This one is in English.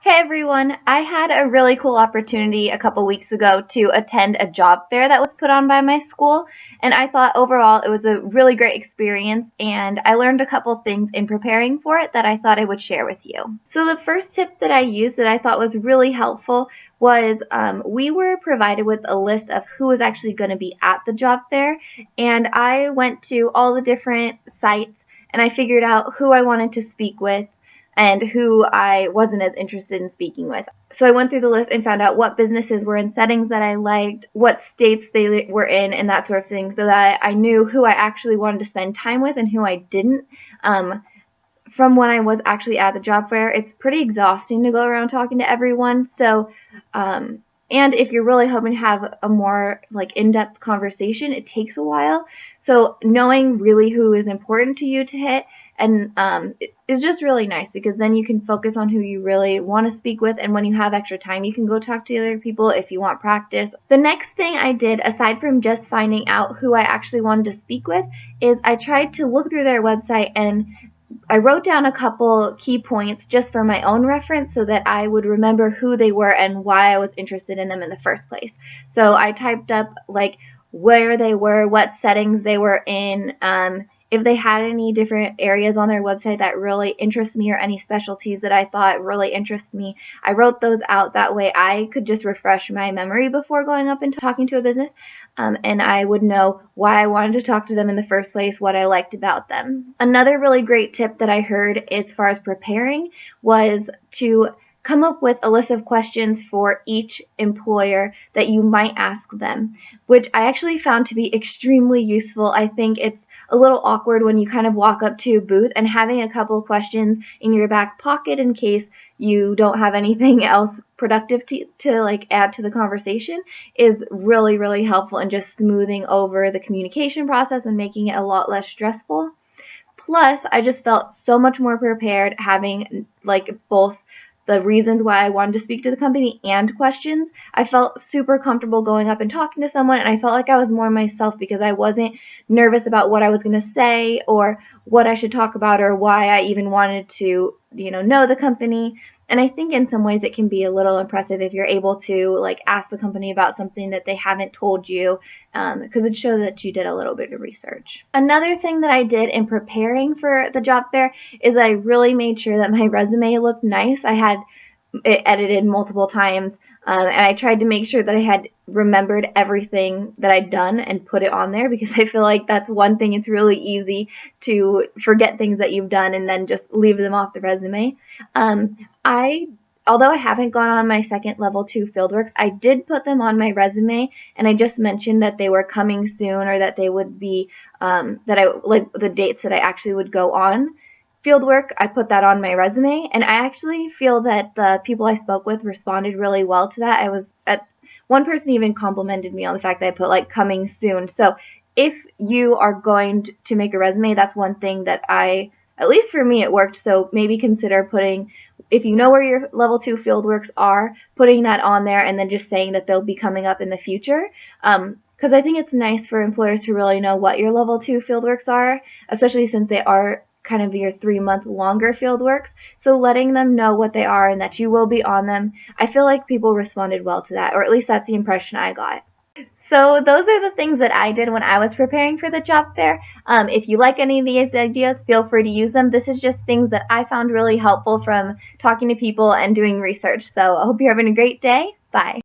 Hey everyone, I had a really cool opportunity a couple weeks ago to attend a job fair that was put on by my school, and I thought overall it was a really great experience, and I learned a couple things in preparing for it that I thought I would share with you. So the first tip that I used that I thought was really helpful was we were provided with a list of who was actually going to be at the job fair, and I went to all the different sites and I figured out who I wanted to speak with and who I wasn't as interested in speaking with. So I went through the list and found out what businesses were in settings that I liked, what states they were in, and that sort of thing, so that I knew who I actually wanted to spend time with and who I didn't. From when I was actually at the job fair, it's pretty exhausting to go around talking to everyone. So, and if you're really hoping to have a more in-depth conversation, it takes a while. So knowing really who is important to you to hit and it's just really nice because then you can focus on who you really want to speak with, and when you have extra time you can go talk to other people if you want practice. The next thing I did, aside from just finding out who I actually wanted to speak with, is I tried to look through their website and I wrote down a couple key points just for my own reference so that I would remember who they were and why I was interested in them in the first place. So I typed up where they were, what settings they were in, if they had any different areas on their website that really interest me or any specialties that I thought really interest me. I wrote those out, that way I could just refresh my memory before going up and talking to a business, and I would know why I wanted to talk to them in the first place, what I liked about them. Another really great tip that I heard as far as preparing was to come up with a list of questions for each employer that you might ask them, which I actually found to be extremely useful. I think it's a little awkward when you kind of walk up to a booth, and having a couple of questions in your back pocket in case you don't have anything else productive to add to the conversation is really, really helpful in just smoothing over the communication process and making it a lot less stressful. Plus, I just felt so much more prepared having both the reasons why I wanted to speak to the company and questions. I felt super comfortable going up and talking to someone, and I felt like I was more myself because I wasn't nervous about what I was going to say or what I should talk about or why I even wanted to, know the company. And I think in some ways it can be a little impressive if you're able to ask the company about something that they haven't told you, because it shows that you did a little bit of research. Another thing that I did in preparing for the job fair is I really made sure that my resume looked nice. I had it edited multiple times, and I tried to make sure that I had remembered everything that I'd done and put it on there, because I feel like that's one thing. It's really easy to forget things that you've done and then just leave them off the resume. Although I haven't gone on my second level 2 fieldworks, I did put them on my resume, and I just mentioned that they were coming soon, or that they would be, the dates that I actually would go on fieldwork. I put that on my resume, and I actually feel that the people I spoke with responded really well to that. One person even complimented me on the fact that I put coming soon. So if you are going to make a resume, that's one thing that at least for me, it worked. So maybe consider putting, if you know where your level 2 fieldworks are, putting that on there and then just saying that they'll be coming up in the future. Because I think it's nice for employers to really know what your level 2 fieldworks are, especially since they are kind of your 3-month longer fieldworks. So letting them know what they are and that you will be on them, I feel like people responded well to that, or at least that's the impression I got. So those are the things that I did when I was preparing for the job fair. If you like any of these ideas, feel free to use them. This is just things that I found really helpful from talking to people and doing research. So I hope you're having a great day. Bye.